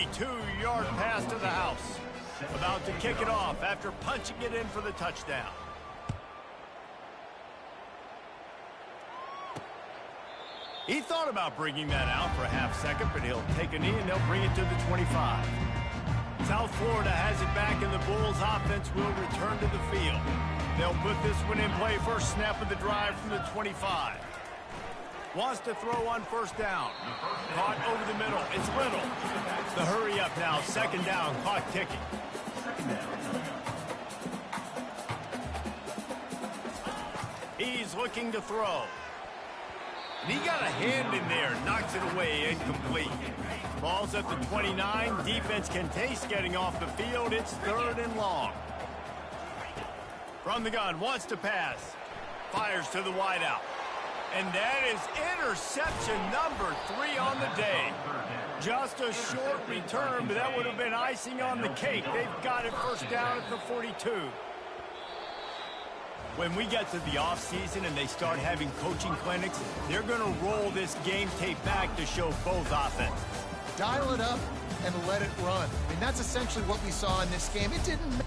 2-yard pass to the house. About to kick it off after punching it in for the touchdown. He thought about bringing that out for a half second, but he'll take a knee and they'll bring it to the 25. South Florida has it back, and the Bulls offense will return to the field. They'll put this one in play first snap of the drive from the 25. Wants to throw on first down. Caught over the middle. It's Little. The hurry up now. Second down. Clock ticking. He's looking to throw. And he got a hand in there. Knocks it away. Incomplete. Ball's at the 29. Defense can taste getting off the field. It's 3rd and long. From the gun. Wants to pass. Fires to the wideout. And that is interception number 3 on the day. Just a short return, but that would have been icing on the cake. They've got it first down at the 42. When we get to the offseason and they start having coaching clinics, they're going to roll this game tape back to show both offenses. Dial it up and let it run. I mean, that's essentially what we saw in this game. It didn't matter.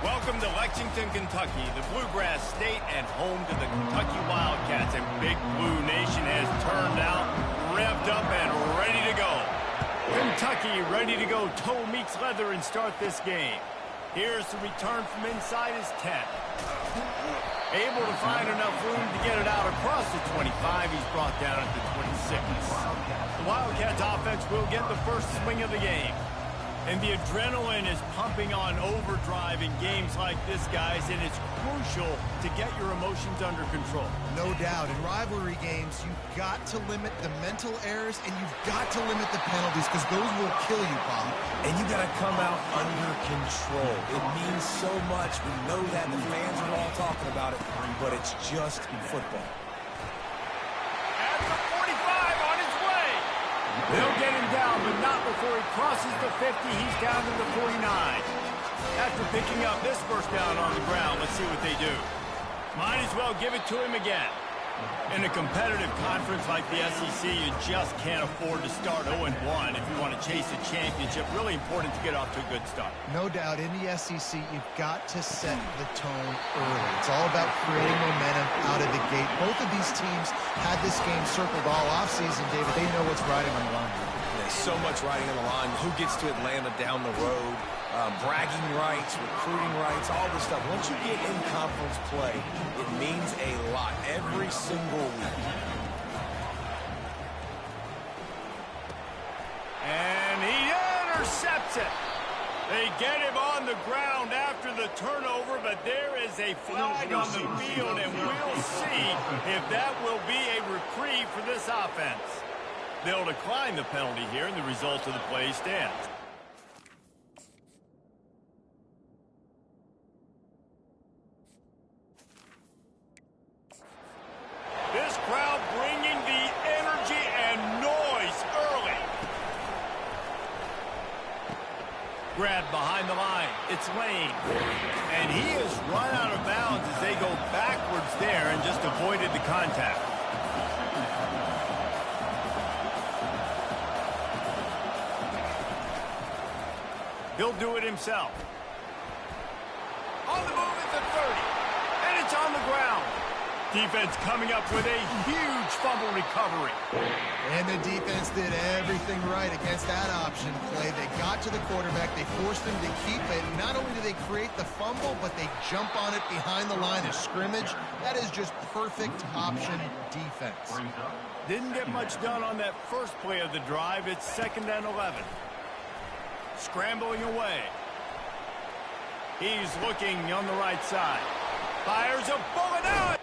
Welcome to Lexington, Kentucky, the Bluegrass State and home to the Kentucky Wildcats. And Big Blue Nation has turned out, revved up, and ready to go. Kentucky ready to go toe meets leather and start this game. Here's the return from inside his 10. Able to find enough room to get it out across the 25. He's brought down at the 26. The Wildcats offense will get the first swing of the game. And the adrenaline is pumping on overdrive in games like this, guys, and it's crucial to get your emotions under control. No doubt. In rivalry games, you've got to limit the mental errors, and you've got to limit the penalties, because those will kill you, Bob. And you got to come out under control. It means so much. We know that. The fans are all talking about it, but it's just football. At the 45 on his way. They'll get him down, but not before he crosses the 50. He's down to the 49. After picking up this first down on the ground, let's see what they do. Might as well give it to him again. In a competitive conference like the SEC, you just can't afford to start 0-1 if you want to chase a championship. Really important to get off to a good start. No doubt, in the SEC, you've got to set the tone early. It's all about creating momentum out of the gate. Both of these teams had this game circled all offseason, David. They know what's riding on the line. There's so much riding on the line. Who gets to Atlanta down the road? Bragging rights, recruiting rights, all this stuff. Once you get in conference play, it means a lot every single week. And he intercepts it. They get him on the ground after the turnover, but there is a flag on the field, and we'll see if that will be a reprieve for this offense. They'll decline the penalty here, and the result of the play stands. This crowd bringing the energy and noise early. Grabbed behind the line. It's Lane. And he has run out of bounds as they go backwards there and just avoided the contact. He'll do it himself. On the move at the 30. And it's on the ground. Defense coming up with a huge fumble recovery. And the defense did everything right against that option play. They got to the quarterback. They forced him to keep it. Not only do they create the fumble, but they jump on it behind the line of scrimmage. That is just perfect option defense. Didn't get much done on that first play of the drive. It's 2nd and 11. Scrambling away. He's looking on the right side. Fires a bullet out.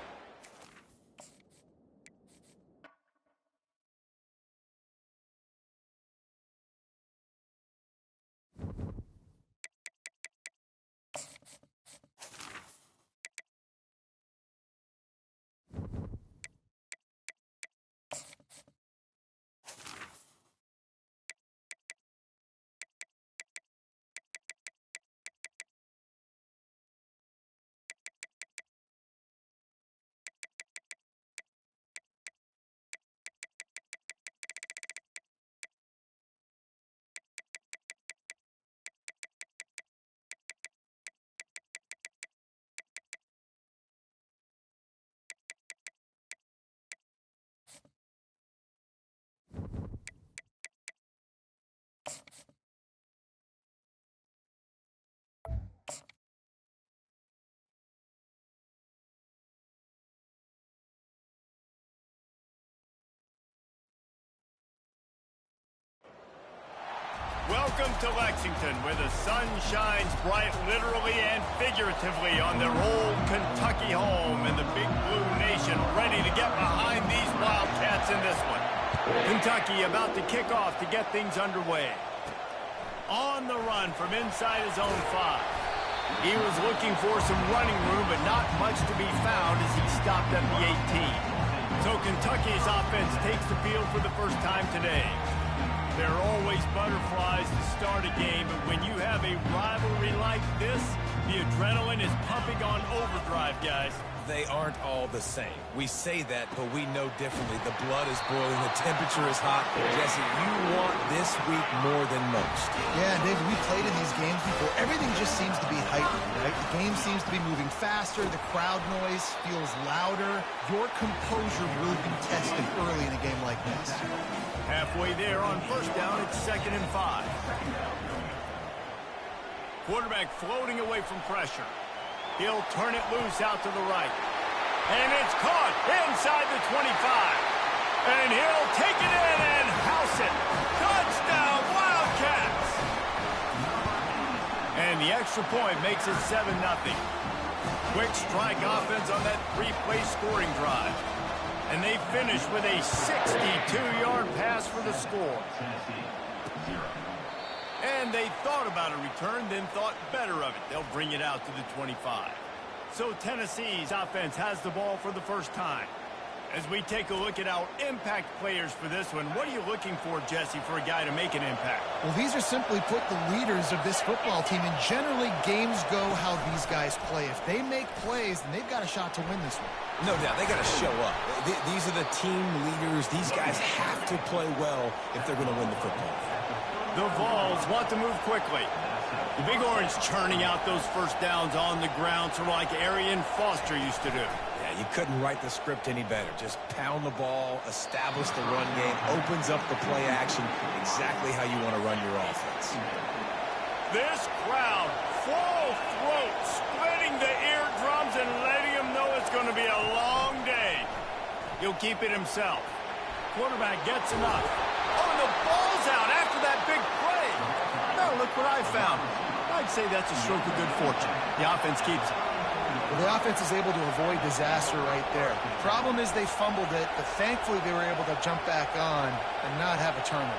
Welcome to Lexington, where the sun shines bright literally and figuratively on their old Kentucky home, and the Big Blue Nation ready to get behind these Wildcats in this one. Kentucky about to kick off to get things underway. On the run from inside his own 5. He was looking for some running room, but not much to be found as he stopped at the 18. So Kentucky's offense takes the field for the first time today. There are always butterflies to start a game, but when you have a rivalry like this, the adrenaline is pumping on overdrive, guys. They aren't all the same. We say that, but we know differently. The blood is boiling. The temperature is hot. Jesse, you want this week more than most. Yeah, David, we played in these games before. Everything just seems to be heightened, right? The game seems to be moving faster. The crowd noise feels louder. Your composure will be tested early in a game like this. Halfway there on first down, it's 2nd and 5. Quarterback floating away from pressure. He'll turn it loose out to the right. And it's caught inside the 25. And he'll take it in and house it. Touchdown, Wildcats! And the extra point makes it 7-0. Quick strike offense on that 3-play scoring drive. And they finish with a 62-yard pass for the score. And they thought about a return, then thought better of it. They'll bring it out to the 25. So Tennessee's offense has the ball for the first time. As we take a look at our impact players for this one, what are you looking for, Jesse, for a guy to make an impact? Well, these are simply put the leaders of this football team, and generally games go how these guys play. If they make plays, then they've got a shot to win this one. No doubt, they got to show up. These are the team leaders. These guys have to play well if they're going to win the football game. The Vols want to move quickly. The Big Orange churning out those first downs on the ground, sort of like Arian Foster used to do. Yeah, you couldn't write the script any better. Just pound the ball, establish the run game, opens up the play action, exactly how you want to run your offense. This crowd, full throat, splitting the eardrums and letting them know it's going to be a long day. He'll keep it himself. Quarterback gets enough. Oh, and the ball's out after that big play. Now look what I found. I'd say that's a stroke of good fortune. The offense keeps it. Well, the offense is able to avoid disaster right there. The problem is they fumbled it, but thankfully they were able to jump back on and not have a turnover.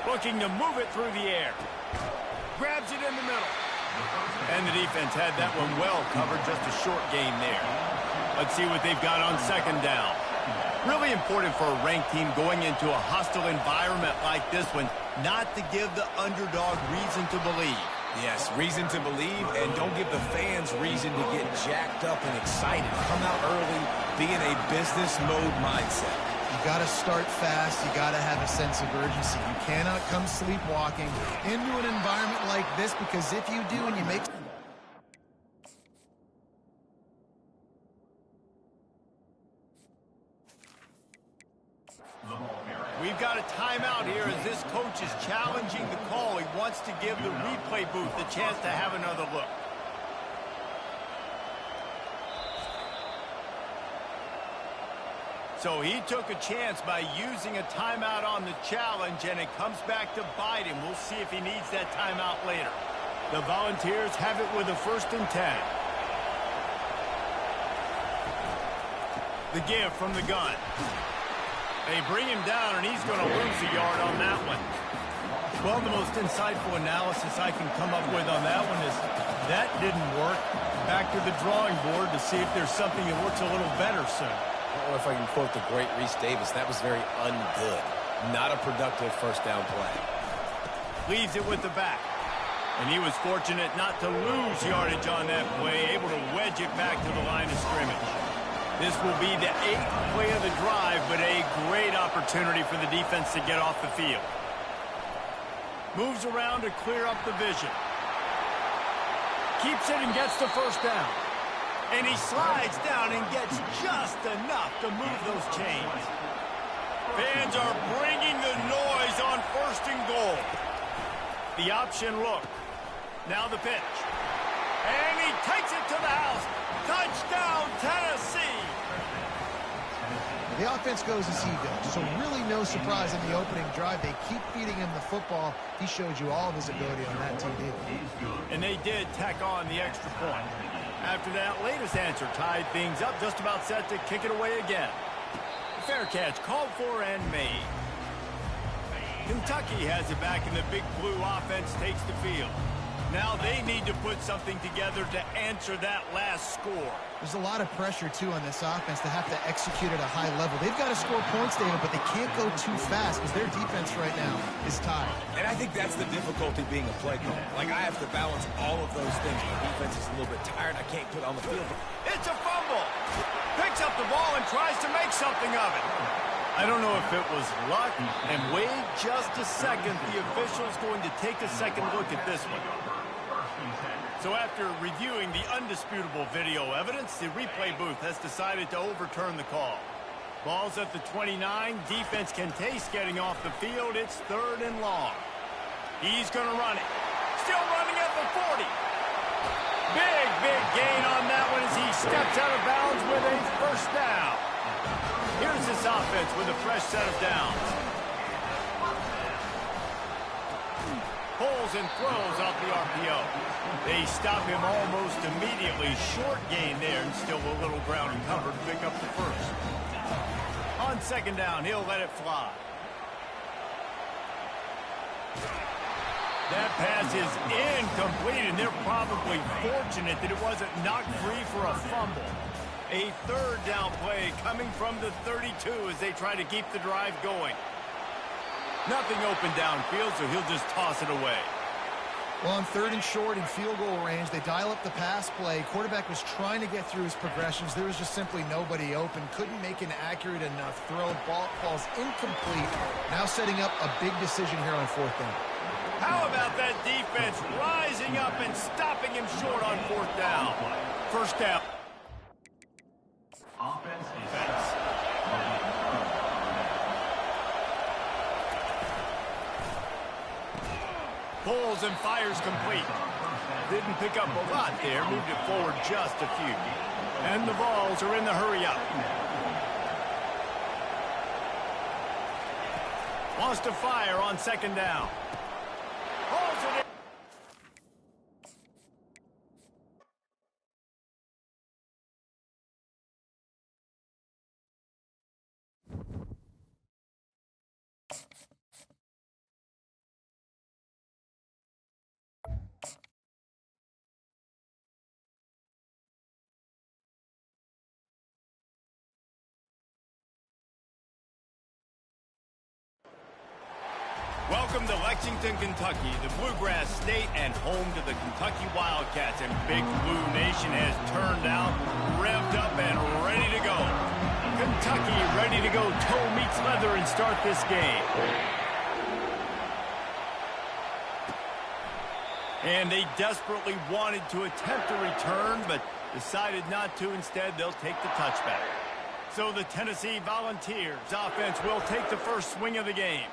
Looking to move it through the air. Grabs it in the middle. And the defense had that one well covered, just a short gain there. Let's see what they've got on 2nd down. Really important for a ranked team going into a hostile environment like this one, not to give the underdog reason to believe. Yes, reason to believe, and don't give the fans reason to get jacked up and excited. Come out early, be in a business mode mindset. You got to start fast. You got to have a sense of urgency. You cannot come sleepwalking into an environment like this, because if you do and you make... We've got a timeout here as this coach is challenging the call. He wants to give the replay booth the chance to have another look. So he took a chance by using a timeout on the challenge, and it comes back to bite him. We'll see if he needs that timeout later. The Volunteers have it with a 1st and 10. The give from the gun. They bring him down, and he's going to lose a yard on that one. Well, the most insightful analysis I can come up with on that one is that didn't work. Back to the drawing board to see if there's something that works a little better soon. I don't know if I can quote the great Reese Davis. That was very ungood. Not a productive first down play. Leaves it with the back. And he was fortunate not to lose yardage on that play, able to wedge it back to the line of scrimmage. This will be the 8th play of the drive, but a great opportunity for the defense to get off the field. Moves around to clear up the vision. Keeps it and gets the first down. And he slides down and gets just enough to move those chains. Fans are bringing the noise on 1st and goal. The option look. Now the pitch. And he takes it to the house. Touchdown, Tennessee! The offense goes as he goes, so really no surprise in the opening drive. They keep feeding him the football. He showed you all of his ability on that TD. And they did tack on the extra point. After that latest answer tied things up, just about set to kick it away again. Fair catch called for and made. Kentucky has it back, and the Big Blue offense takes the field. Now they need to put something together to answer that last score. There's a lot of pressure, too, on this offense to have to execute at a high level. They've got to score points, David, but they can't go too fast because their defense right now is tired. And I think that's the difficulty being a play caller. Like, I have to balance all of those things. My defense is a little bit tired. I can't put it on the field. It's a fumble. Picks up the ball and tries to make something of it. I don't know if it was luck, and wait just a second. The official's going to take a second look at this one. So after reviewing the undisputable video evidence, the replay booth has decided to overturn the call. Ball's at the 29. Defense can taste getting off the field. It's 3rd and long. He's going to run it. Still running at the 40. Big gain on that one as he steps out of bounds with a 1st down. Here's this offense with a fresh set of downs. Pulls and throws off the RPO. They stop him almost immediately. Short gain there, and still a little ground and cover to pick up the 1st. On 2nd down, he'll let it fly. That pass is incomplete, and they're probably fortunate that it wasn't knocked free for a fumble. A 3rd down play coming from the 32 as they try to keep the drive going. Nothing open downfield, so he'll just toss it away. Well, on 3rd and short in field goal range, they dial up the pass play. Quarterback was trying to get through his progressions. There was just simply nobody open. Couldn't make an accurate enough throw. Ball falls incomplete. Now setting up a big decision here on 4th down. How about that defense rising up and stopping him short on 4th down? 1st down. Offense, defense. Pulls and fires complete. Didn't pick up a lot there. Moved it forward just a few. And the balls are in the hurry up. Wants to fire on 2nd down. Holds it in. Welcome to Lexington, Kentucky, the Bluegrass State and home to the Kentucky Wildcats. And Big Blue Nation has turned out, revved up, and ready to go. Kentucky ready to to go toe meets leather and start this game. And they desperately wanted to attempt a return, but decided not to. Instead, they'll take the touchback. So the Tennessee Volunteers offense will take the first swing of the game.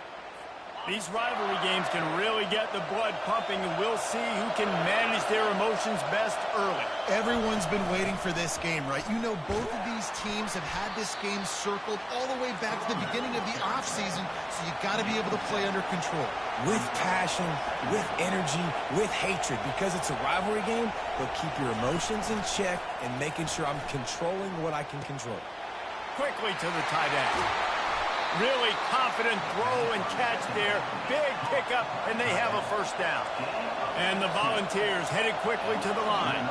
These rivalry games can really get the blood pumping, and we'll see who can manage their emotions best early. Everyone's been waiting for this game, right? You know, both of these teams have had this game circled all the way back to the beginning of the offseason, so you got to be able to play under control. With passion, with energy, with hatred. Because it's a rivalry game, they'll keep your emotions in check and making sure I'm controlling what I can control. Quickly to the tight end. Really confident throw and catch there. Big pickup, and they have a first down. And the Volunteers headed quickly to the line.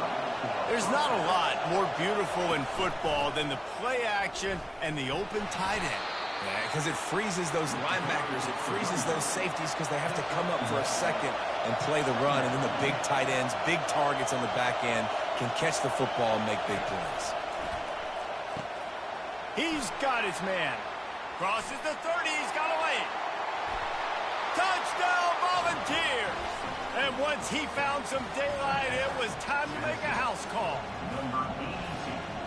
There's not a lot more beautiful in football than the play action and the open tight end. Yeah, because it freezes those linebackers. It freezes those safeties because they have to come up for a second and play the run. And then the big tight ends, big targets on the back end can catch the football and make big plays. He's got his man. Crosses the 30, he's got away. Touchdown, Volunteers! And once he found some daylight, it was time to make a house call.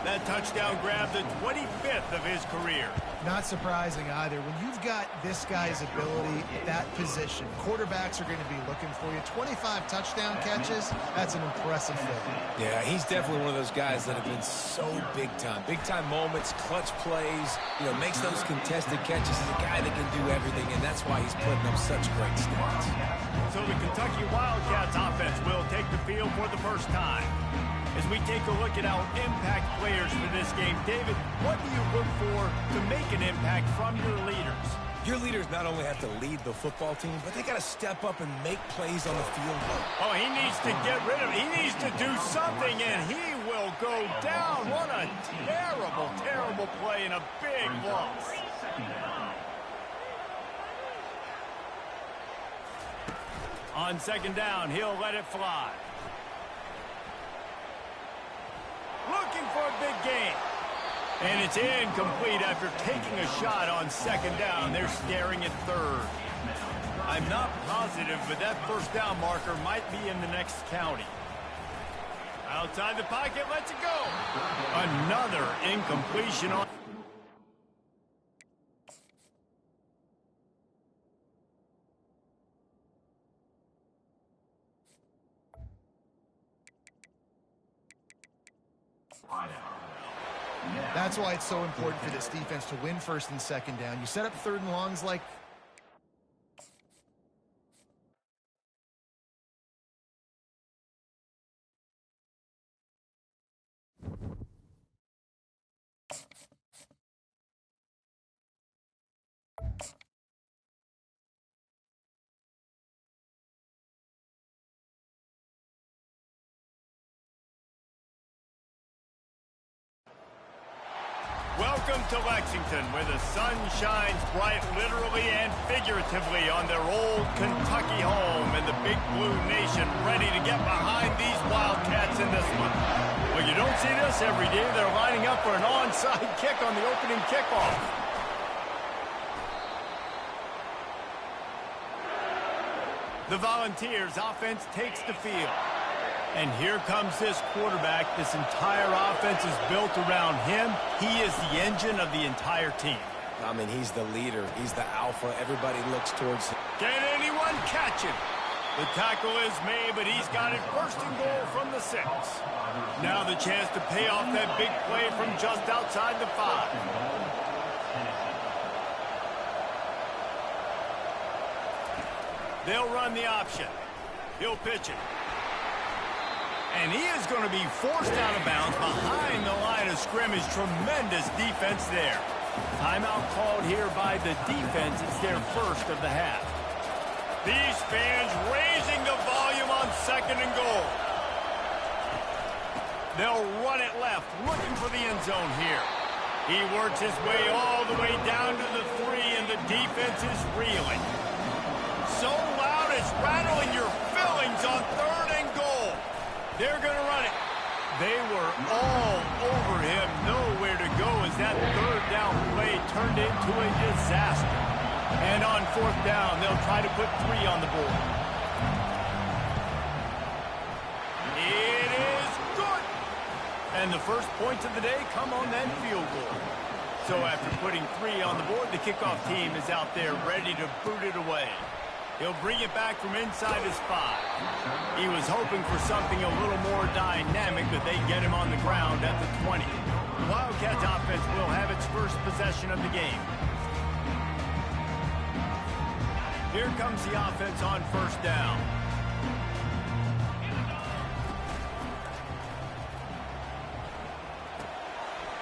That touchdown grabbed the 25th of his career. Not surprising either. When you've got this guy's ability at that position, quarterbacks are going to be looking for you. 25 touchdown catches, that's an impressive thing. Yeah, he's definitely one of those guys that have been so big time. Big time moments, clutch plays, you know, makes those contested catches. He's a guy that can do everything, and that's why he's putting up such great stats. So the Kentucky Wildcats offense will take the field for the first time. As we take a look at our impact players for this game, David, what do you look for to make an impact from your leaders? Your leaders not only have to lead the football team, but they got to step up and make plays on the field. Oh, he needs to get rid of it. He needs to do something, and he will go down. What a terrible, terrible play and a big loss. On second down, he'll let it fly. Looking for a big gain. And it's incomplete after taking a shot on second down. They're staring at third. I'm not positive, but that first down marker might be in the next county. Outside the pocket, lets it go. Another incompletion on... That's why it's so important for this defense to win first and second down. You set up third and longs like... Welcome to Lexington, where the sun shines bright literally and figuratively on their old Kentucky home, and the Big Blue Nation ready to get behind these Wildcats in this one. Well, you don't see this every day. They're lining up for an onside kick on the opening kickoff. The Volunteers offense takes the field. And here comes this quarterback. This entire offense is built around him. He is the engine of the entire team. I mean, he's the leader. He's the alpha. Everybody looks towards him. Can anyone catch him? The tackle is made, but he's got it first and goal from the 6. Now the chance to pay off that big play from just outside the 5. They'll run the option. He'll pitch it. And he is going to be forced out of bounds behind the line of scrimmage. Tremendous defense there. Timeout called here by the defense. It's their first of the half. These fans raising the volume on second and goal. They'll run it left, looking for the end zone here. He works his way all the way down to the 3, and the defense is reeling. So loud it's rattling your fillings on third and goal. They're going to run it. They were all over him. Nowhere to go as that third down play turned into a disaster. And on fourth down, they'll try to put 3 on the board. It is good. And the first points of the day come on that field goal. So after putting 3 on the board, the kickoff team is out there ready to boot it away. He'll bring it back from inside his 5. He was hoping for something a little more dynamic, but they get him on the ground at the 20. The Wildcats offense will have its first possession of the game. Here comes the offense on first down.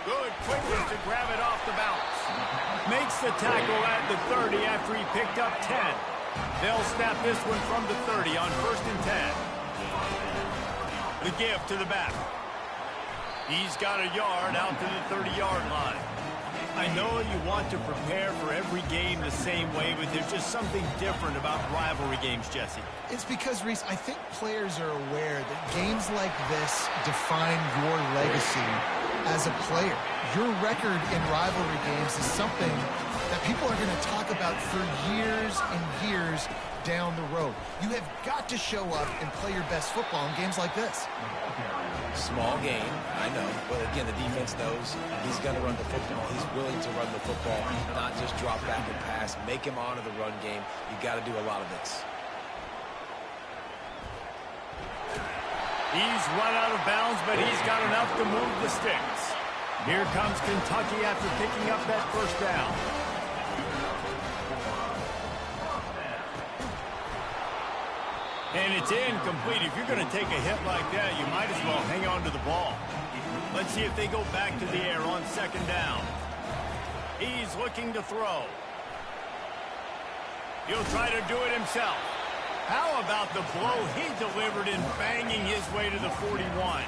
Good quickness to grab it off the bounce. Makes the tackle at the 30 after he picked up 10. They'll snap this one from the 30 on 1st and 10. The give to the back. He's got a yard out to the 30-yard line. I know you want to prepare for every game the same way, but there's just something different about rivalry games, Jesse. It's because, Reese, I think players are aware that games like this define your legacy as a player. Your record in rivalry games is something that people are going to talk about for years and years down the road. You have got to show up and play your best football in games like this. Small game, I know, but again, the defense knows he's going to run the football. He's willing to run the football, not just drop back and pass, make him honor the run game. You got to do a lot of this. He's run out of bounds, but he's got enough to move the sticks. Here comes Kentucky after picking up that first down. And it's incomplete. If you're going to take a hit like that, you might as well hang on to the ball. Let's see if they go back to the air on 2nd down. He's looking to throw. He'll try to do it himself. How about the blow he delivered in banging his way to the 41?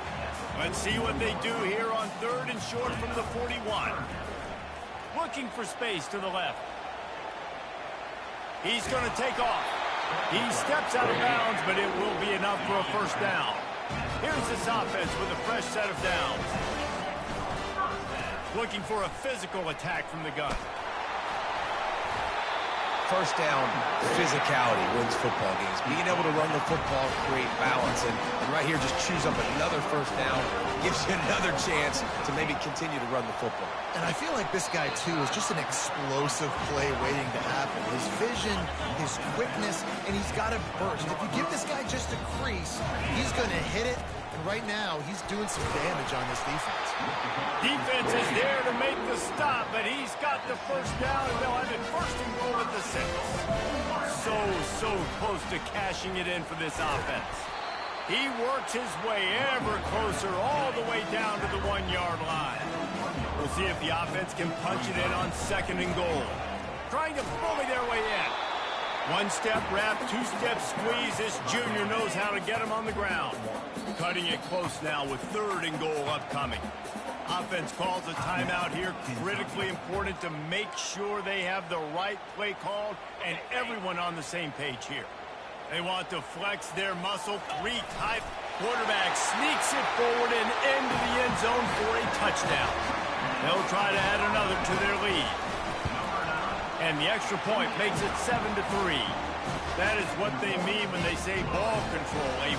Let's see what they do here on 3rd and short from the 41. Looking for space to the left. He's going to take off. He steps out of bounds, but it will be enough for a first down. Here's this offense with a fresh set of downs. Looking for a physical attack from the gun. First down, physicality wins football games. Being able to run the football, create balance, and right here just choose up another first down, gives you another chance to maybe continue to run the football. And I feel like this guy, too, is just an explosive play waiting to happen. His vision, his quickness, and he's got a burst. If you give this guy just a crease, he's going to hit it. And right now, he's doing some damage on this defense. Defense is there to make the stop, but he's got the first down, and they'll have it 1st and goal at the 6. So close to cashing it in for this offense. He works his way ever closer all the way down to the 1-yard line. We'll see if the offense can punch it in on 2nd and goal. Trying to bully their way in. 1-step wrap, 2-step squeeze. This junior knows how to get him on the ground. Cutting it close now with 3rd and goal upcoming. Offense calls a timeout here. Critically important to make sure they have the right play called and everyone on the same page here. They want to flex their muscle. 3-type quarterback sneaks it forward and into the end zone for a touchdown. They'll try to add another to their lead. And the extra point makes it 7-3. That is what they mean when they say ball control, a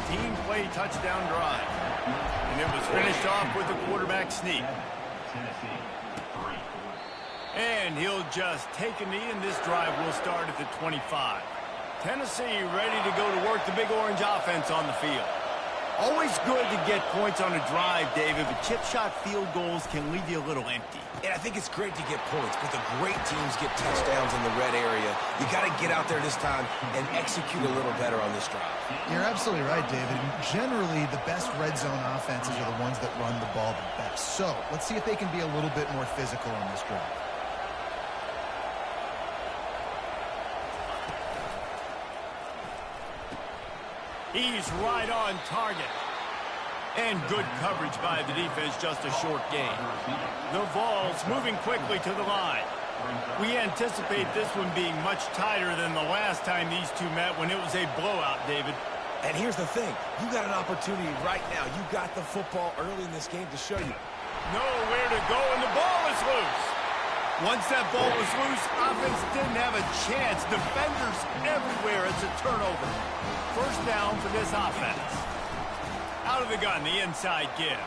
14-play touchdown drive. And it was finished off with a quarterback sneak. And he'll just take a knee, and this drive will start at the 25. Tennessee ready to go to work the Big Orange offense on the field. Always good to get points on a drive, David, but chip shot field goals can leave you a little empty. And I think it's great to get points, but the great teams get touchdowns in the red area. You got to get out there this time and execute a little better on this drive. You're absolutely right, David. Generally, the best red zone offenses are the ones that run the ball the best. So let's see if they can be a little bit more physical on this drive. He's right on target. And good coverage by the defense, just a short gain. The Vols moving quickly to the line. We anticipate this one being much tighter than the last time these two met when it was a blowout, David. And here's the thing. You got an opportunity right now. You got the football early in this game to show you. Nowhere to go, and the ball is loose. Once that ball was loose, offense didn't have a chance. Defenders everywhere. It's a turnover. First down for this offense. Out of the gun, the inside give.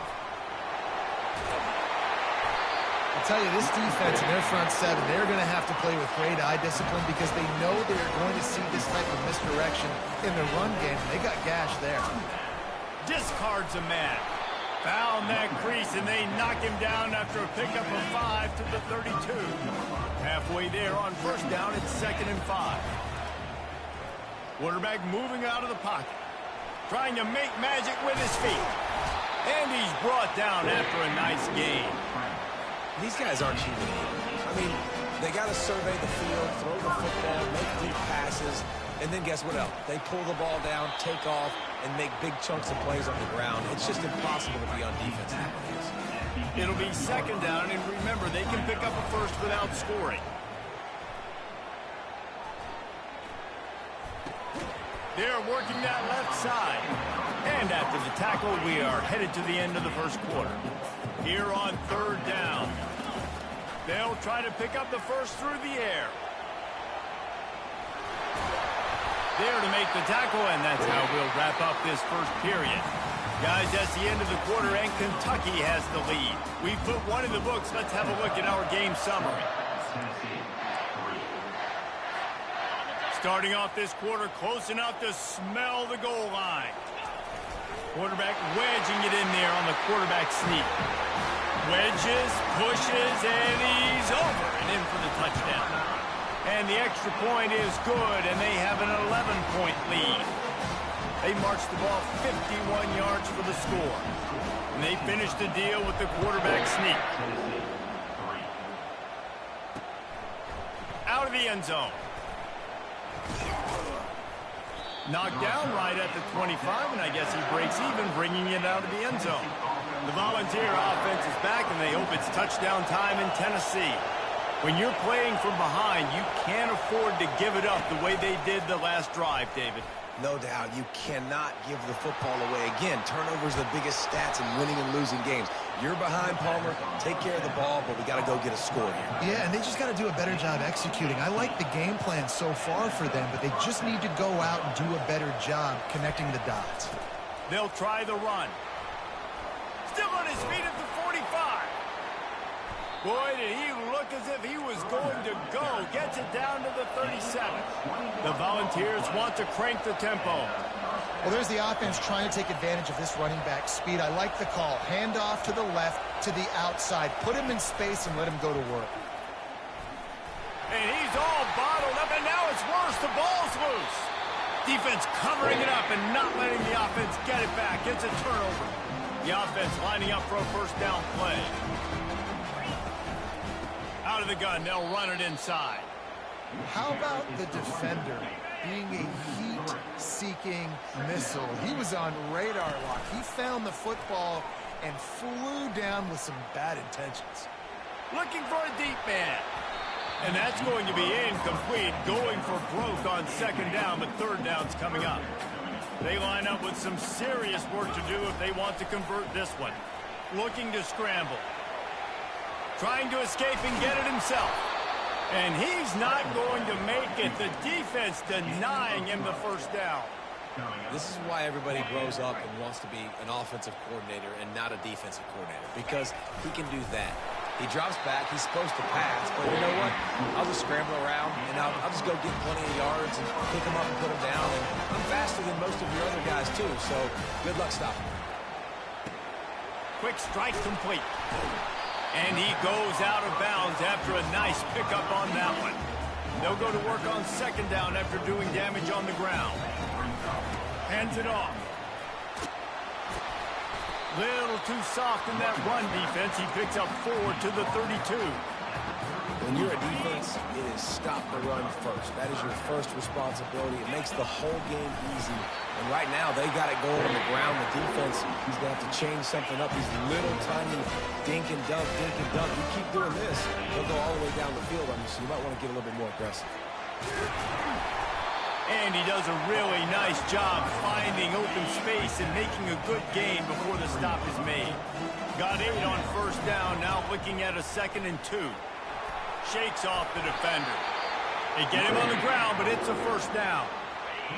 I'll tell you, this defense and their front seven, they're going to have to play with great eye discipline because they know they're going to see this type of misdirection in the run game. They got gash there. Discards a man. Found that crease, and they knock him down after a pickup of 5 to the 32. Halfway there on first down, it's 2nd and 5. Quarterback moving out of the pocket. Trying to make magic with his feet. And he's brought down after a nice gain. These guys aren't human either. I mean, they got to survey the field, throw the football, make deep passes, and then guess what else? They pull the ball down, take off, and make big chunks of plays on the ground. It's just impossible to be on defense nowadays. It'll be 2nd down, and remember, they can pick up a first without scoring. They're working that left side. And after the tackle, we are headed to the end of the first quarter. Here on 3rd down. They'll try to pick up the first through the air. There to make the tackle, and that's how we'll wrap up this first period. Guys, that's the end of the quarter, and Kentucky has the lead. We've put one in the books. Let's have a look at our game summary. Starting off this quarter, close enough to smell the goal line. Quarterback wedging it in there on the quarterback sneak. Wedges, pushes, and he's over and in for the touchdown. And the extra point is good, and they have an 11-point lead. They marched the ball 51 yards for the score. And they finished the deal with the quarterback sneak. Out of the end zone. Knocked down right at the 25, and I guess he breaks even, bringing it out of the end zone. The Volunteer offense is back, and they hope it's touchdown time in Tennessee. When you're playing from behind, you can't afford to give it up the way they did the last drive, David. No doubt, you cannot give the football away. Again, turnovers are the biggest stats in winning and losing games. You're behind, Palmer. Take care of the ball, but we got to go get a score here. Yeah, and they just got to do a better job executing. I like the game plan so far for them, but they just need to go out and do a better job connecting the dots. They'll try the run. Still on his feet at the 45. Boy, did he look as if he was going to go. Gets it down to the 37. The Volunteers want to crank the tempo. Well, there's the offense trying to take advantage of this running back speed. I like the call. Hand off to the left, to the outside. Put him in space and let him go to work. And he's all bottled up, and now it's worse. The ball's loose. Defense covering it up and not letting the offense get it back. It's a turnover. The offense lining up for a first down play. Out of the gun, they'll run it inside. How about the defender being a heat-seeking missile? He was on radar lock. He found the football and flew down with some bad intentions. Looking for a deep man. And that's going to be incomplete. Going for broke on 2nd down, but 3rd down's coming up. They line up with some serious work to do if they want to convert this one. Looking to scramble. Trying to escape and get it himself. And he's not going to make it. The defense denying him the first down. This is why everybody grows up and wants to be an offensive coordinator and not a defensive coordinator, because he can do that. He drops back. He's supposed to pass, but you know what? I'll just scramble around, and I'll just go get plenty of yards and pick him up and put him down. And I'm faster than most of your other guys, too, so good luck stopping him. Quick strike complete. And he goes out of bounds after a nice pickup on that one. They'll go to work on 2nd down after doing damage on the ground. Hands it off. Little too soft in that run defense. He picks up 4 to the 32. When you're a defense, it is stop the run first. That is your first responsibility. It makes the whole game easy. And right now, they got it going on the ground. The defense, he's going to have to change something up. These little tiny dink and dunk, dink and dunk. You keep doing this, they'll go all the way down the field on you, so you might want to get a little bit more aggressive. And he does a really nice job finding open space and making a good gain before the stop is made. Got 8 on 1st down, now looking at a 2nd and 2. Shakes off the defender. They get him on the ground, but it's a first down.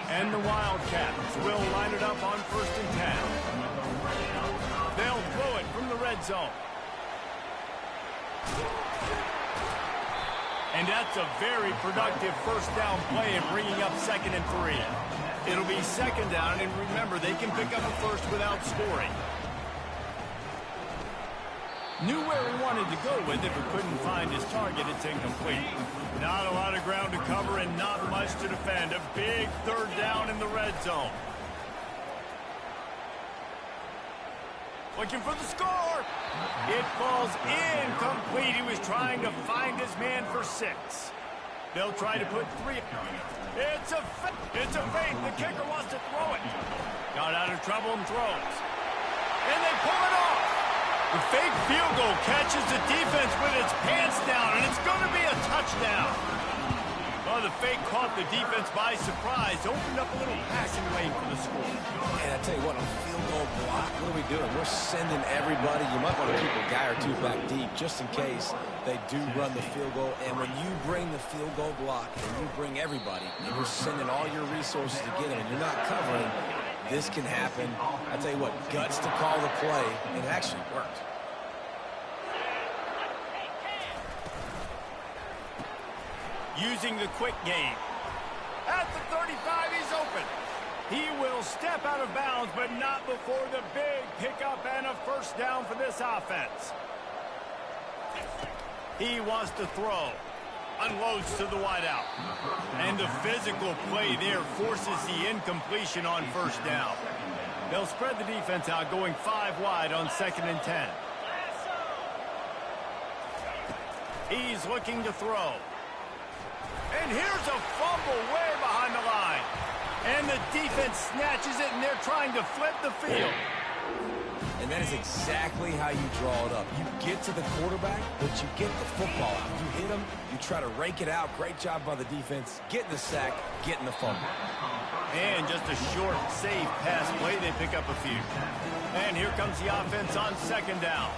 And the Wildcats will line it up on 1st and 10. They'll throw it from the red zone. And that's a very productive first down play and bringing up 2nd and 3. It'll be 2nd down, and remember, they can pick up a first without scoring. Knew where he wanted to go with it, but couldn't find his target. It's incomplete. Not a lot of ground to cover and not much to defend. A big 3rd down in the red zone. Looking for the score. It falls incomplete. He was trying to find his man for 6. They'll try to put 3. It's a fake. The kicker wants to throw it. Got out of trouble and throws. And they pull it off. The fake field goal catches the defense with its pants down, and it's going to be a touchdown. Well, the fake caught the defense by surprise, opened up a little passing lane for the score. And I tell you what, on field goal block, what are we doing? We're sending everybody. You might want to keep a guy or two back deep just in case they do run the field goal. And when you bring the field goal block and you bring everybody, and you're sending all your resources to get them, and you're not covering, this can happen. I tell you what, guts to call the play, and it actually worked. Using the quick game. At the 35, he's open. He will step out of bounds, but not before the big pickup and a first down for this offense. He wants to throw. Unloads to the wideout. And the physical play there forces the incompletion on first down. They'll spread the defense out, going 5 wide on 2nd and 10. He's looking to throw. And here's a fumble way behind the line. And the defense snatches it, and they're trying to flip the field. And that is exactly how you draw it up. You get to the quarterback, but you get the football out. You hit him, you try to rake it out. Great job by the defense. Getting the sack, getting the fumble. And just a short, safe pass play. They pick up a few. And here comes the offense on 2nd down.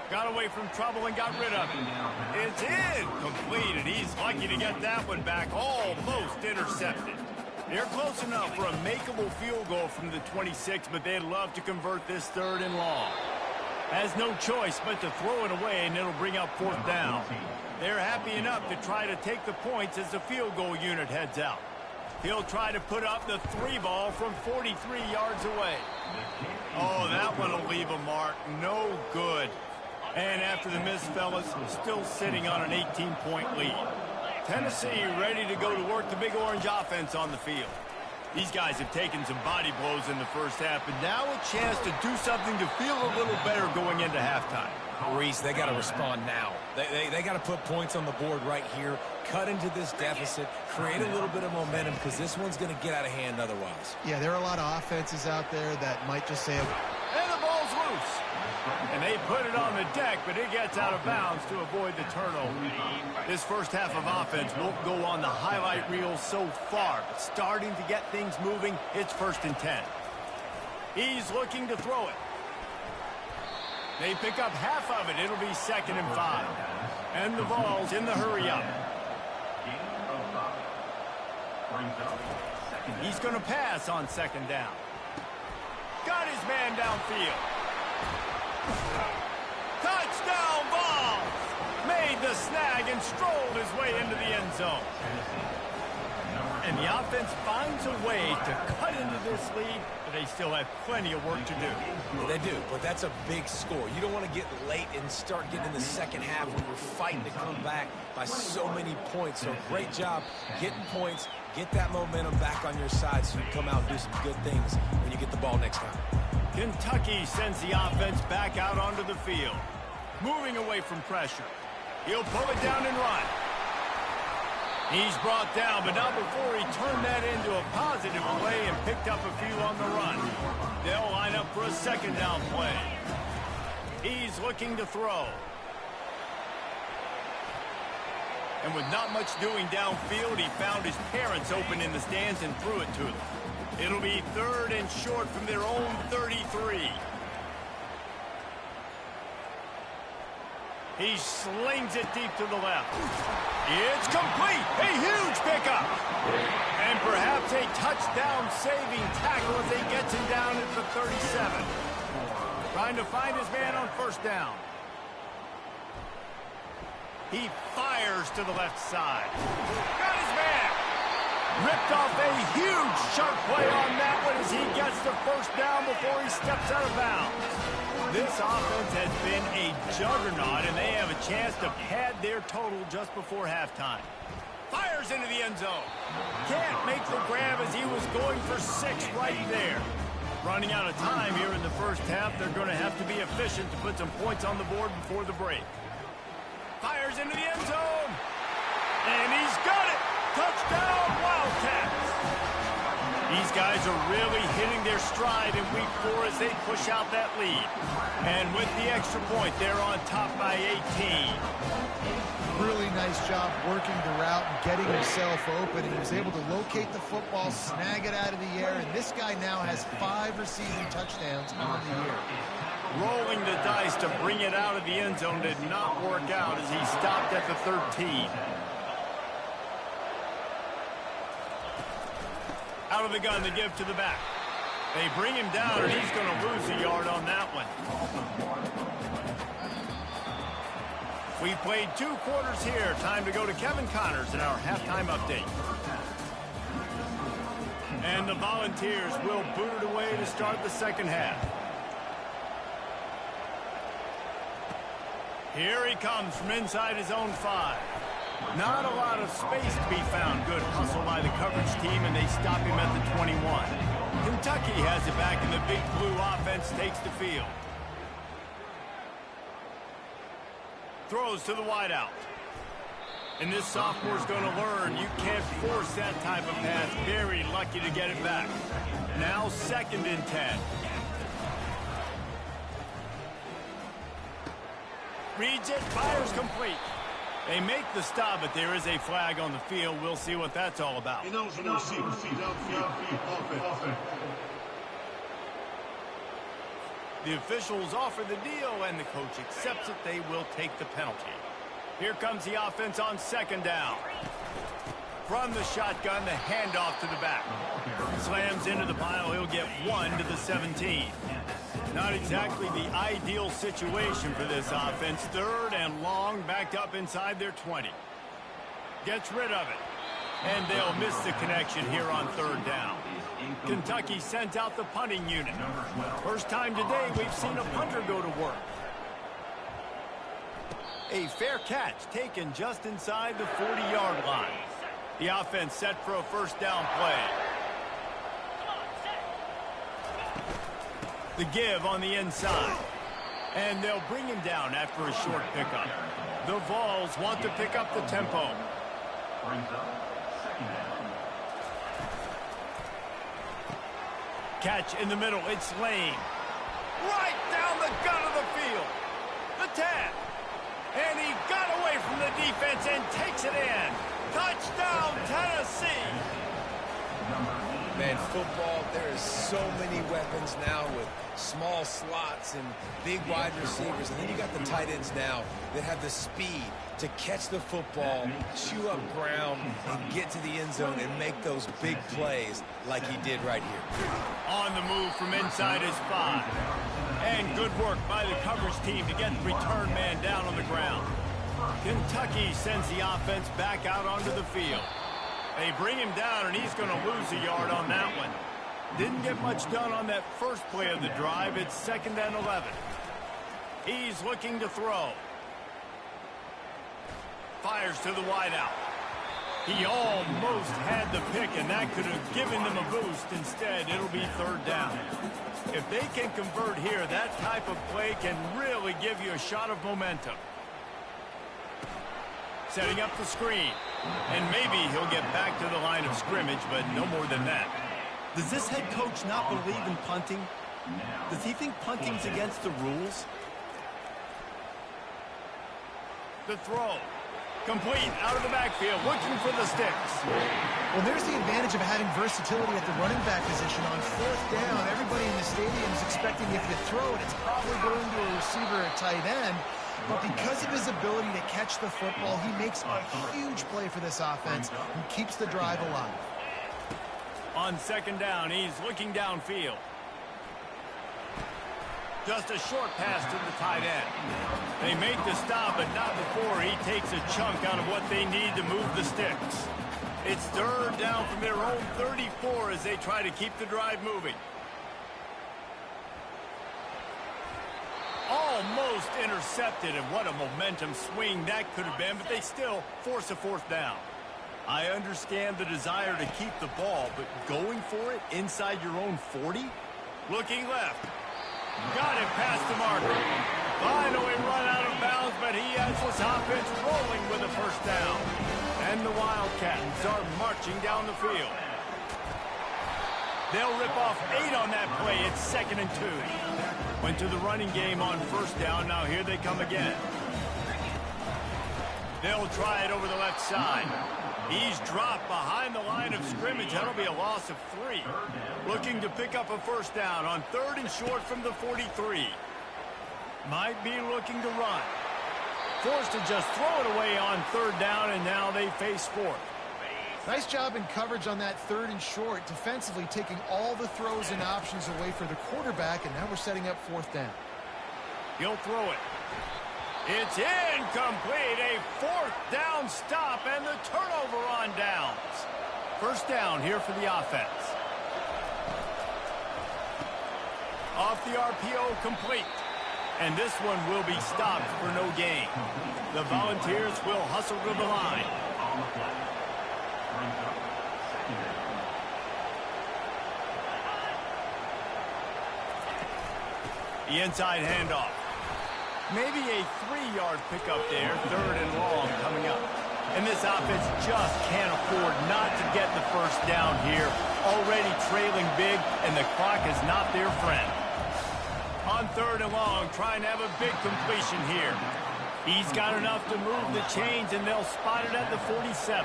Got away from trouble and got rid of it. It's incomplete, and he's lucky to get that one back. Almost intercepted. They're close enough for a makeable field goal from the 26, but they'd love to convert this 3rd and long. Has no choice but to throw it away, and it'll bring up 4th down. They're happy enough to try to take the points as the field goal unit heads out. He'll try to put up the 3 ball from 43 yards away. Oh, that one will leave a mark. No good. And after the miss, fellas, still sitting on an 18-point lead. Tennessee ready to go to work the Big Orange offense on the field. These guys have taken some body blows in the first half, but now a chance to do something to feel a little better going into halftime. Reese, they got to respond now. They got to put points on the board right here, cut into this deficit, create a little bit of momentum, because this one's going to get out of hand otherwise. Yeah, there are a lot of offenses out there that might just say, and the ball's loose. And they put it on the deck, but it gets out of bounds to avoid the turnover. This first half of offense won't go on the highlight reel so far, but starting to get things moving, it's 1st and 10. He's looking to throw it. They pick up half of it. It'll be 2nd and 5. And the Vols in the hurry-up. He's going to pass on 2nd down. Got his man downfield. Touchdown, Vols! Made the snag and strolled his way into the end zone. And the offense finds a way to cut into this lead, but they still have plenty of work to do. Yeah, they do, but that's a big score. You don't want to get late and start getting in the second half when you're fighting to come back by so many points. So great job getting points, get that momentum back on your side so you can come out and do some good things when you get the ball next time. Kentucky sends the offense back out onto the field. Moving away from pressure. He'll pull it down and run. He's brought down, but not before he turned that into a positive play and picked up a few on the run. They'll line up for a 2nd down play. He's looking to throw. And with not much doing downfield, he found his parents open in the stands and threw it to them. It'll be 3rd and short from their own 33. He slings it deep to the left. It's complete. A huge pickup. And perhaps a touchdown-saving tackle as he gets him down at the 37. Trying to find his man on first down. He fires to the left side. Got his man. Ripped off a huge sharp play on that one as he gets the first down before he steps out of bounds. This offense has been a juggernaut, and they have a chance to pad their total just before halftime. Fires into the end zone. Can't make the grab as he was going for 6 right there. Running out of time here in the first half, they're going to have to be efficient to put some points on the board before the break. Fires into the end zone. And he's got it. Touchdown, Wildcats. These guys are really hitting their stride in week 4 as they push out that lead. And with the extra point, they're on top by 18. Really nice job working the route and getting himself open. He was able to locate the football, snag it out of the air, and this guy now has 5 receiving touchdowns on the year. Rolling the dice to bring it out of the end zone did not work out as he stopped at the 13. Out of the gun to give to the back. They bring him down, and he's going to lose a yard on that one. We've played 2 quarters here. Time to go to Kevin Connors in our halftime update. And the Volunteers will boot it away to start the second half. Here he comes from inside his own 5. Not a lot of space to be found. Good hustle by the coverage team, and they stop him at the 21. Kentucky has it back, and the Big Blue offense takes the field. Throws to the wideout. And this sophomore's going to learn you can't force that type of pass. Very lucky to get it back. Now 2nd and 10. Reads it, fires complete. They make the stop, but there is a flag on the field. We'll see what that's all about. The officials offer the deal, and the coach accepts it. They will take the penalty. Here comes the offense on 2nd down. From the shotgun, the handoff to the back. Slams into the pile. He'll get 1 to the 17. Not exactly the ideal situation for this offense. 3rd and long, backed up inside their 20. Gets rid of it. And they'll miss the connection here on 3rd down. Kentucky sent out the punting unit. First time today we've seen a punter go to work. A fair catch taken just inside the 40-yard line. The offense set for a first down play. The give on the inside. And they'll bring him down after a short pickup. The Vols want to pick up the tempo. Catch in the middle. It's Lane. Right down the gut of the field. The tap. And he got away from the defense and takes it in. Touchdown, Tennessee. Man, football, there is so many weapons now with small slots and big wide receivers. And then you got the tight ends now that have the speed to catch the football, chew up ground, and get to the end zone and make those big plays like he did right here. On the move from inside his 5. And good work by the coverage team to get the return man down on the ground. Kentucky sends the offense back out onto the field. They bring him down, and he's going to lose a yard on that one. Didn't get much done on that first play of the drive. It's 2nd and 11. He's looking to throw. Fires to the wideout. He almost had the pick, and that could have given them a boost. Instead, it'll be 3rd down. If they can convert here, that type of play can really give you a shot of momentum. Setting up the screen. And maybe he'll get back to the line of scrimmage, but no more than that. Does this head coach not believe in punting? Does he think punting's against the rules? The throw. Complete out of the backfield, looking for the sticks. Well, there's the advantage of having versatility at the running back position. On 4th down, everybody in the stadium is expecting if you throw it, it's probably going to a receiver at tight end. but because of his ability to catch the football, he makes a huge play for this offense and keeps the drive alive. On second down, he's looking downfield. Just a short pass to the tight end. They make the stop, but not before he takes a chunk out of what they need to move the sticks. It's third down from their own 34 as they try to keep the drive moving. Almost intercepted, and what a momentum swing that could have been, but they still force a fourth down. I understand the desire to keep the ball, but going for it inside your own 40? Looking left. Got it past the marker. Finally run out of bounds, but he has his offense rolling with a first down. And the Wildcats are marching down the field. They'll rip off 8 on that play. It's 2nd and 2. Went to the running game on first down. Now here they come again. They'll try it over the left side. He's dropped behind the line of scrimmage. That'll be a loss of 3. Looking to pick up a first down on 3rd and short from the 43. Might be looking to run. Forced to just throw it away on 3rd down, and now they face 4th. Nice job in coverage on that 3rd and short, defensively taking all the throws and options away for the quarterback, and now we're setting up 4th down. He'll throw it. It's incomplete. A 4th down stop and the turnover on downs. First down here for the offense. Off the RPO, complete. And this one will be stopped for no gain. The Volunteers will hustle to the line. The inside handoff. Maybe a 3-yard pickup there, 3rd and long coming up. And this offense just can't afford not to get the first down here. Already trailing big, and the clock is not their friend. On 3rd and long, trying to have a big completion here. He's got enough to move the chains, and they'll spot it at the 47.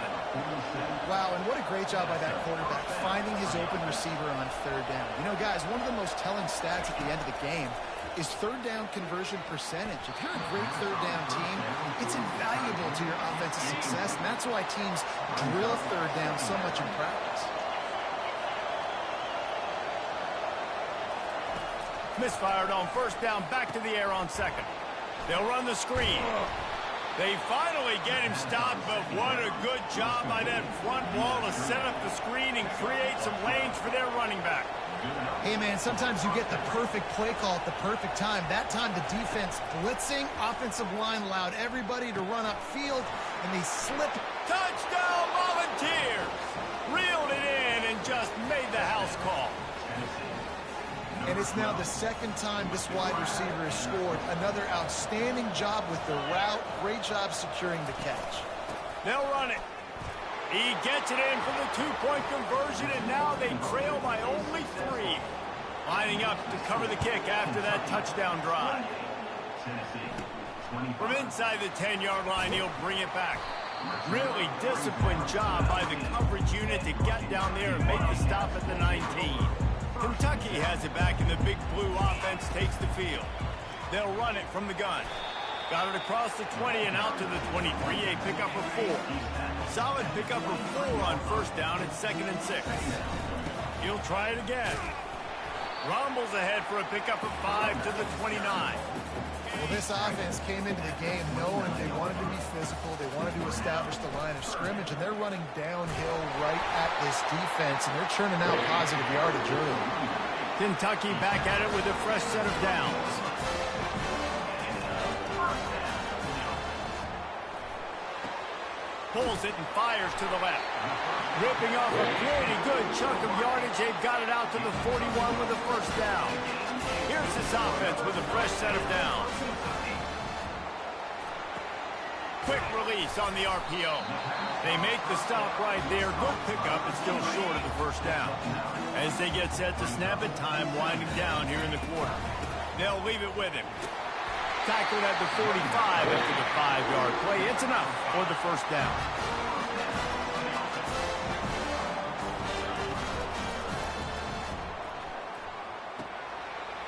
Wow, and what a great job by that quarterback, finding his open receiver on 3rd down. You know, guys, one of the most telling stats at the end of the game is 3rd down conversion percentage. If you're a great 3rd down team, it's invaluable to your offensive success, and that's why teams drill 3rd down so much in practice. Misfired on first down, back to the air on 2nd. They'll run the screen. They finally get him stopped, but what a good job by that front wall to set up the screen and create some lanes for their running back. Hey, man, sometimes you get the perfect play call at the perfect time. That time the defense blitzing, offensive line allowed everybody to run upfield, and they slipped. Touchdown, Volunteers! Reeled it in and just made the house call. And it's now the 2nd time this wide receiver has scored. Another outstanding job with the route. Great job securing the catch. They'll run it. He gets it in for the 2-point conversion, and now they trail by only 3. Lining up to cover the kick after that touchdown drive. From inside the 10-yard line, he'll bring it back. Really disciplined job by the coverage unit to get down there and make the stop at the 19. Kentucky has it back, and the Big Blue offense takes the field. They'll run it from the gun. Got it across the 20 and out to the 23, a pickup of 4. Solid pickup of 4 on first down at 2nd and 6. He'll try it again. Rumbles ahead for a pickup of 5 to the 29. Well, this offense came into the game knowing they wanted to be physical. They wanted to establish the line of scrimmage, and they're running downhill right at this defense, and they're churning out positive yardage early. Kentucky back at it with a fresh set of downs. Pulls it and fires to the left. Ripping off a pretty good chunk of yardage. They've got it out to the 41 with a first down. Here's this offense with a fresh set of downs. Quick release on the RPO. They make the stop right there. Good pickup, but still short of the first down. As they get set to snap it, time winding down here in the quarter. They'll leave it with him. Tackled at the 45 after the 5-yard play. It's enough for the first down.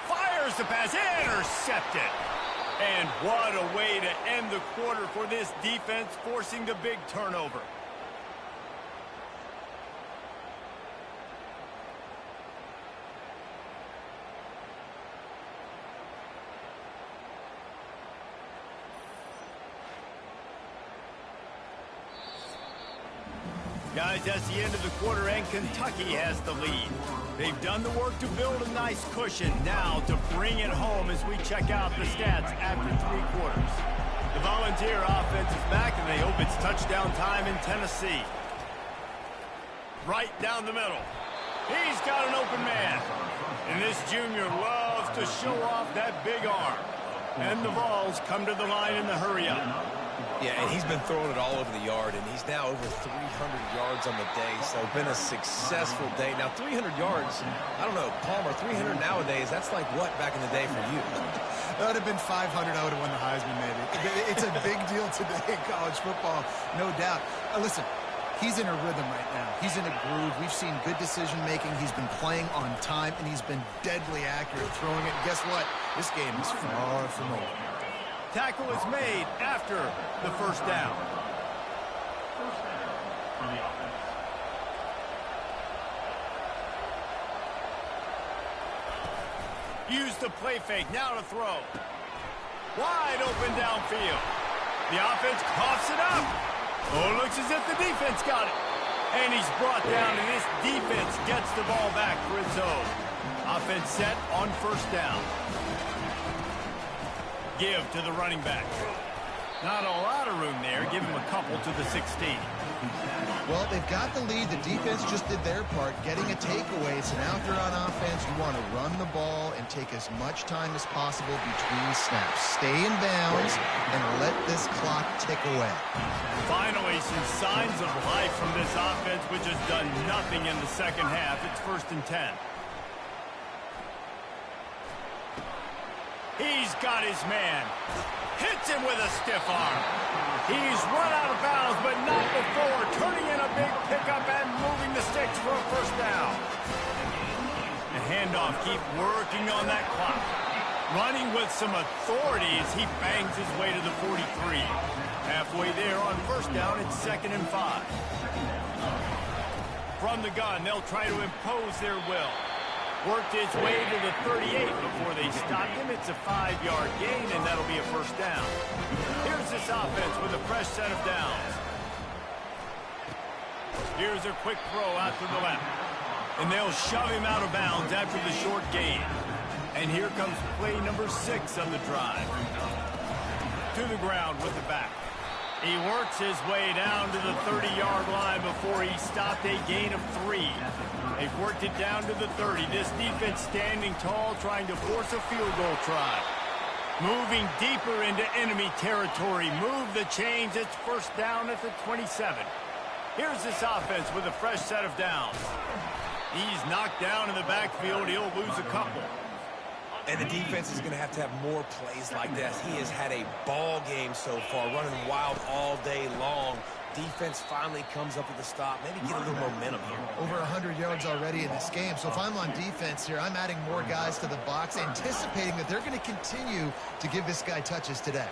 Fires the pass, intercepted. And what a way to end the quarter for this defense, forcing the big turnover. Guys, that's the end of the quarter, and Kentucky has the lead. They've done the work to build a nice cushion. Now to bring it home as we check out the stats after 3 quarters. The Volunteer offense is back, and they hope it's touchdown time in Tennessee. Right down the middle. He's got an open man. And this junior loves to show off that big arm. And the Vols come to the line in the hurry-up. Yeah, and he's been throwing it all over the yard, and he's now over 300 yards on the day, so been a successful day. Now, 300 yards, I don't know, Palmer, 300 nowadays, that's like what back in the day for you? That would have been 500. I would have won the Heisman, maybe. It's a big deal today in college football, no doubt. Listen, he's in a rhythm right now. He's in a groove. We've seen good decision-making. He's been playing on time, and he's been deadly accurate throwing it. And guess what? This game is far from over. Tackle is made after the first down. Use the play fake, now to throw. Wide open downfield. The offense coughs it up. Oh, looks as if the defense got it. And he's brought down, and this defense gets the ball back for its own. Offense set on first down. Give to the running back. Not a lot of room there. Give him a couple to the 16. Well, they've got the lead. The defense just did their part, getting a takeaway. So now if they're on offense, you want to run the ball and take as much time as possible between snaps. Stay in bounds and let this clock tick away. Finally, some signs of life from this offense, which has done nothing in the second half. It's 1st and 10. He's got his man. Hits him with a stiff arm. He's run out of bounds, but not before. Turning in a big pickup and moving the sticks for a first down. The handoff, keep working on that clock. Running with some authority as he bangs his way to the 43. Halfway there on first down, it's 2nd and 5. From the gun, they'll try to impose their will. Worked his way to the 38 before they stopped him. It's a 5-yard gain, and that'll be a first down. Here's this offense with a fresh set of downs. Here's a quick throw out to the left. And they'll shove him out of bounds after the short gain. And here comes play number 6 of the drive. To the ground with the back. He works his way down to the 30-yard line before he stopped a gain of 3. They've worked it down to the 30. This defense standing tall, trying to force a field goal try. Moving deeper into enemy territory. Move the chains. It's first down at the 27. Here's this offense with a fresh set of downs. He's knocked down in the backfield. He'll lose a couple. And the defense is going to have more plays like this. He has had a ball game so far, running wild all day long. Defense finally comes up with a stop. Maybe get a little momentum here. Over 100 yards already in this game. So if I'm on defense here, I'm adding more guys to the box, anticipating that they're going to continue to give this guy touches today.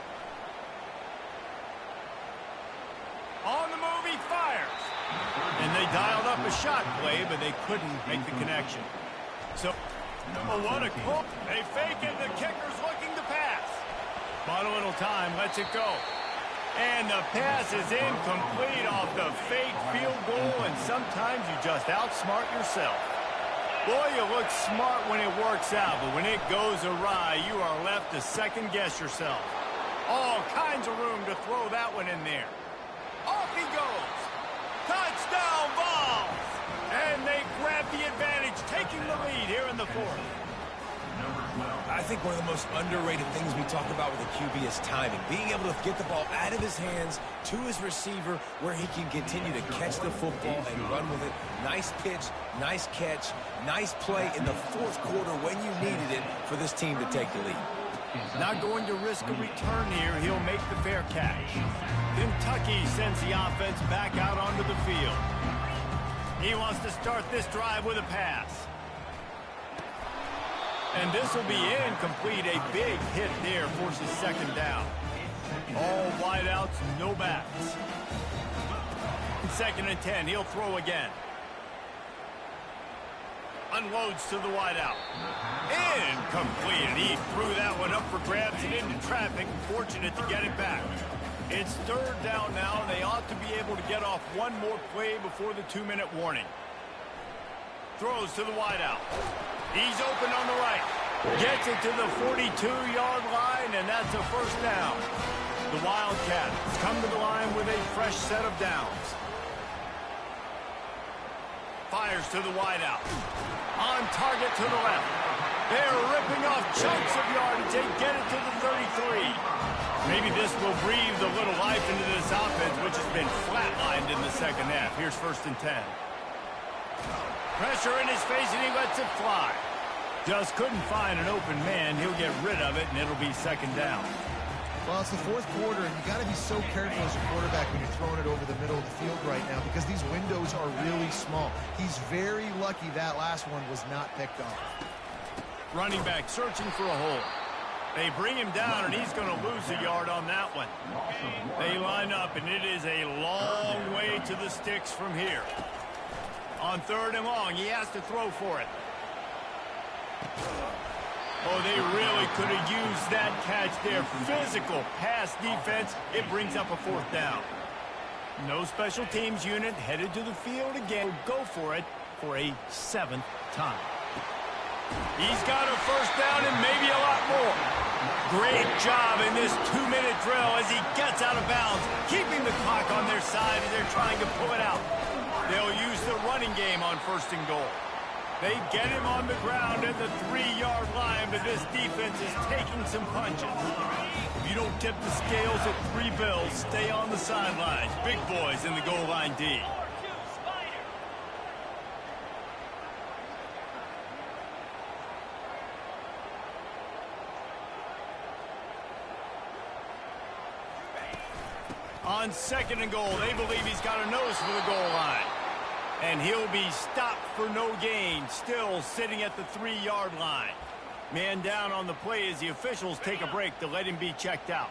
On the move, he fires. And they dialed up a shot play, but they couldn't make the connection. So, oh, what a call. They fake it. The kicker's looking to pass. But a little time. Lets it go. And the pass is incomplete off the fake field goal, and sometimes you just outsmart yourself. Boy, you look smart when it works out, but when it goes awry, you are left to second-guess yourself. All kinds of room to throw that one in there. Off he goes. Touchdown, Vols! And they grab the advantage, taking the lead here in the 4th. I think one of the most underrated things we talk about with a QB is timing. Being able to get the ball out of his hands to his receiver where he can continue to catch the football and run with it. Nice pitch, nice catch, nice play in the 4th quarter when you needed it for this team to take the lead. Not going to risk a return here. He'll make the fair catch. Kentucky sends the offense back out onto the field. He wants to start this drive with a pass. And this will be incomplete. A big hit there forces second down. All wideouts, no backs. 2nd and 10. He'll throw again. Unloads to the wideout. Incomplete. He threw that one up for grabs and into traffic. Fortunate to get it back. It's 3rd down now. They ought to be able to get off one more play before the 2-minute warning. Throws to the wideout. He's open on the right. Gets it to the 42-yard line, and that's a 1st down. The Wildcats come to the line with a fresh set of downs. Fires to the wideout. On target to the left. They're ripping off chunks of yardage. They get it to the 33. Maybe this will breathe a little life into this offense, which has been flatlined in the 2nd half. Here's 1st and 10. Pressure in his face, and he lets it fly. Just couldn't find an open man. He'll get rid of it, and it'll be 2nd down. Well, it's the 4th quarter, and you got to be so careful as a quarterback when you're throwing it over the middle of the field right now because these windows are really small. He's very lucky that last one was not picked off. Running back searching for a hole. They bring him down, and he's going to lose a yard on that one. They line up, and it is a long way to the sticks from here. On 3rd and long, he has to throw for it. Oh, they really could have used that catch there. Physical pass defense. It brings up a 4th down. No special teams unit headed to the field again. Go for it for a 7th time. He's got a 1st down and maybe a lot more. Great job in this 2-minute drill as he gets out of bounds, keeping the clock on their side as they're trying to pull it out. They'll use the running game on 1st and goal. They get him on the ground at the 3-yard line, but this defense is taking some punches. If you don't tip the scales at 3 bills, stay on the sidelines. Big boys in the goal line D. On 2nd and goal, they believe he's got a nose for the goal line. And he'll be stopped for no gain, still sitting at the 3-yard line. Man down on the play as the officials take a break to let him be checked out.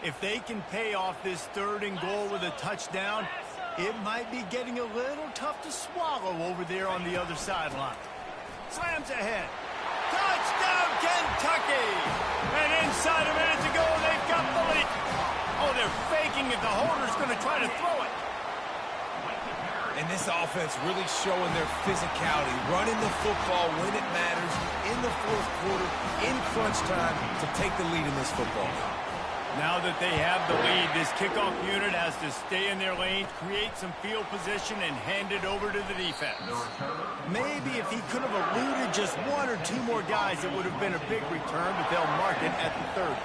If they can pay off this 3rd and goal with a touchdown, it might be getting a little tough to swallow over there on the other sideline. Slams ahead. Touchdown, Kentucky! And inside a minute to go, they've got the lead. Oh, they're faking it. The holder's going to try to throw it. And this offense really showing their physicality, running the football when it matters, in the 4th quarter, in crunch time, to take the lead in this football. Now that they have the lead, this kickoff unit has to stay in their lane, create some field position, and hand it over to the defense. Maybe if he could have eluded just 1 or 2 more guys, it would have been a big return, but they'll mark it at the 30.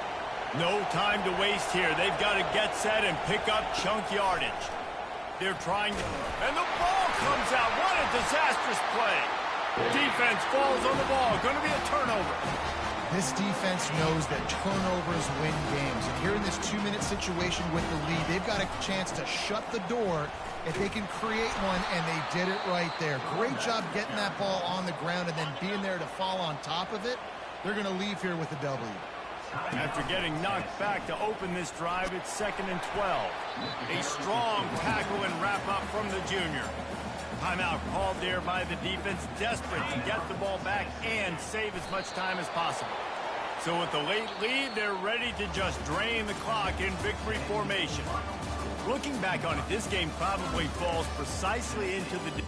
No time to waste here. They've got to get set and pick up chunk yardage. They're trying to... And the ball comes out. What a disastrous play. Defense falls on the ball. Going to be a turnover. This defense knows that turnovers win games. And here in this 2-minute situation with the lead, they've got a chance to shut the door if they can create one, and they did it right there. Great job getting that ball on the ground and then being there to fall on top of it. They're going to leave here with a W. After getting knocked back to open this drive, it's 2nd and 12. A strong tackle and wrap-up from the junior. Timeout called there by the defense, desperate to get the ball back and save as much time as possible. So with the late lead, they're ready to just drain the clock in victory formation. Looking back on it, this game probably falls precisely into the...